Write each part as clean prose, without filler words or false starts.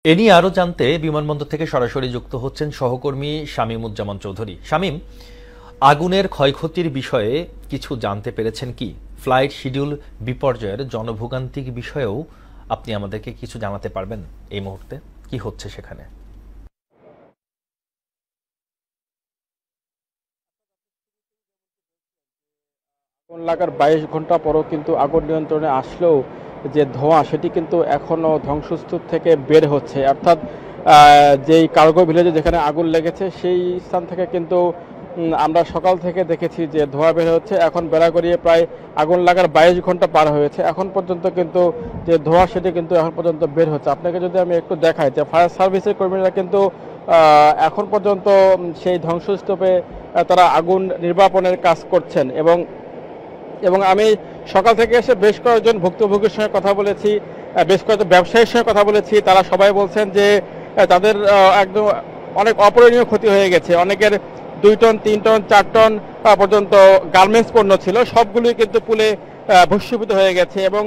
এ নিয়ে আরও জানতে বিমানবন্দর থেকে সরাসরি যুক্ত হচ্ছেন সহকর্মী শামীমুজ্জামান চৌধুরী। শামীম, আগুনের ক্ষয়ক্ষতির বিষয়ে কিছু জানতে পেরেছেন কি? ফ্লাইট শিডিউল বিপর্যয়ের জনভোগান্তিক বিষয়েও আপনি আমাদেরকে কিছু জানাতে পারবেন? এই মুহূর্তে কি হচ্ছে সেখানে? আগুন লাগার ২২ ঘন্টা পরও কিন্তু আগুন নিয়ন্ত্রণে আসলেও যে ধোঁয়া সেটি কিন্তু এখনও ধ্বংসস্তূপ থেকে বের হচ্ছে। অর্থাৎ যেই কার্গো ভিলেজে যেখানে আগুন লেগেছে সেই স্থান থেকে কিন্তু আমরা সকাল থেকে দেখেছি যে ধোঁয়া বের হচ্ছে। এখন বেলা গড়িয়ে প্রায় আগুন লাগার ২২ ঘন্টা পার হয়েছে, এখন পর্যন্ত কিন্তু যে ধোঁয়া সেটি কিন্তু এখন পর্যন্ত বের হচ্ছে। আপনাকে যদি আমি একটু দেখাই যে ফায়ার সার্ভিসের কর্মীরা কিন্তু এখন পর্যন্ত সেই ধ্বংসস্তূপে তারা আগুন নির্বাপনের কাজ করছেন। এবং আমি সকাল থেকে এসে বেশ কয়েকজন ভুক্তভোগীর সঙ্গে কথা বলেছি, বেশ কয়েকজন ব্যবসায়ীর সঙ্গে কথা বলেছি। তারা সবাই বলছেন যে তাদের একদম অনেক অপূরণীয় ক্ষতি হয়ে গেছে। অনেকের 2 টন 3 টন 4 টন পর্যন্ত গার্মেন্টস পণ্য ছিল, সবগুলোই কিন্তু পুলে ভস্মীভূত হয়ে গেছে। এবং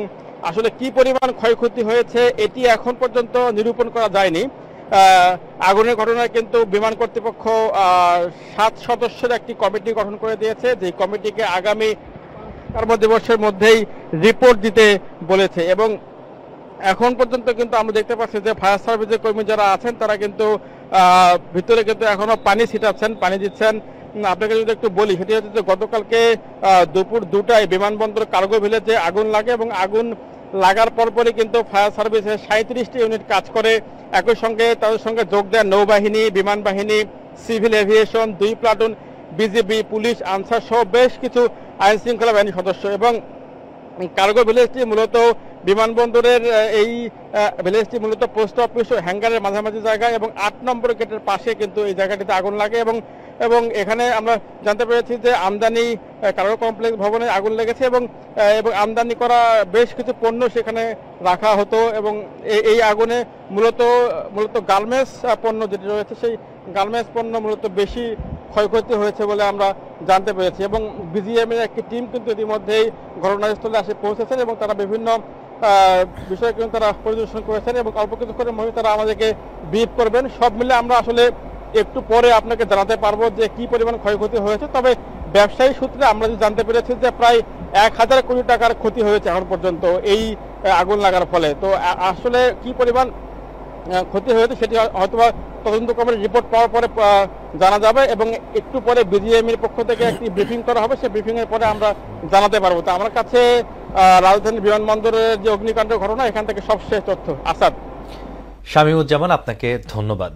আসলে কি পরিমাণ ক্ষয়ক্ষতি হয়েছে এটি এখন পর্যন্ত নিরূপণ করা যায়নি। আগুনের ঘটনায় কিন্তু বিমান কর্তৃপক্ষ 7 সদস্যের একটি কমিটি গঠন করে দিয়েছে, যে কমিটিকে আগামী কর্মদিবসের মধ্যেই রিপোর্ট দিতে বলেছে। এবং এখন পর্যন্ত কিন্তু আমরা দেখতে পাচ্ছি যে ফায়ার সার্ভিসের কর্মী যারা আছেন তারা কিন্তু ভিতরে কিন্তু এখনো পানি ছিটাচ্ছেন, পানি দিচ্ছেন। আপনাকে যদি একটু বলি, সেটি হচ্ছে যে গতকালকে দুপুর 2টায় বিমানবন্দর কার্গো ভিলেজে আগুন লাগে এবং আগুন লাগার পরপরই কিন্তু ফায়ার সার্ভিসের 37টি ইউনিট কাজ করে। একই সঙ্গে তাদের সঙ্গে যোগ দেয় নৌবাহিনী, বিমান বাহিনী, civil aviation, 2 platoon BGB, police, answer সহ বেশ কিছু আইন শৃঙ্খলা বাহিনীর সদস্য। এবং কার্গো ভিলেজটি মূলত বিমানবন্দরের এই ভিলেজটি মূলত পোস্ট অফিস ও হ্যাঙ্গারের মাঝামাঝি জায়গায় এবং 8 নম্বর গেটের পাশে কিন্তু এই জায়গাটিতে আগুন লাগে। এবং এখানে আমরা জানতে পেরেছি যে আমদানি কার্গো কমপ্লেক্স ভবনে আগুন লেগেছে এবং আমদানি করা বেশ কিছু পণ্য সেখানে রাখা হতো। এবং এই আগুনে মূলত গার্মেন্টস পণ্য যেটি রয়েছে সেই গার্মেন্টস পণ্য মূলত বেশি ক্ষয়ক্ষতি হয়েছে বলে আমরা জানতে পেরেছি। এবং বিজিএম এর একটি টিম কিন্তু ইতিমধ্যেই ঘটনাস্থলে এসে পৌঁছেছেন এবং তারা বিভিন্ন বিষয় কিন্তু তারা পরিদর্শন করেছেন এবং অল্প কিছুক্ষণের মধ্যে তারা আমাদেরকে ব্রিফ করবেন। সব মিলে আমরা আসলে একটু পরে আপনাকে জানাতে পারবো যে কি পরিমাণ ক্ষয়ক্ষতি হয়েছে। তবে ব্যবসায়ী সূত্রে আমরা জানতে পেরেছি যে প্রায় 1000 কোটি টাকার ক্ষতি হয়েছে এখন পর্যন্ত এই আগুন লাগার ফলে। তো আসলে কি পরিমাণ ক্ষতি হয়েছে সেটি হয়তোবা তদন্ত কমিটির রিপোর্ট পাওয়ার পরে জানা যাবে এবং একটু পরে বিজিএম এর পক্ষ থেকে একটি ব্রিফিং করা হবে, সেই ব্রিফিং এর পরে আমরা জানাতে পারবো। তো আমার কাছে রাজধানী বিমানবন্দরের যে অগ্নিকাণ্ডের ঘটনা, এখান থেকে সবশেষ তথ্য। আসাদ। শামীমুজ্জামান, আপনাকে ধন্যবাদ।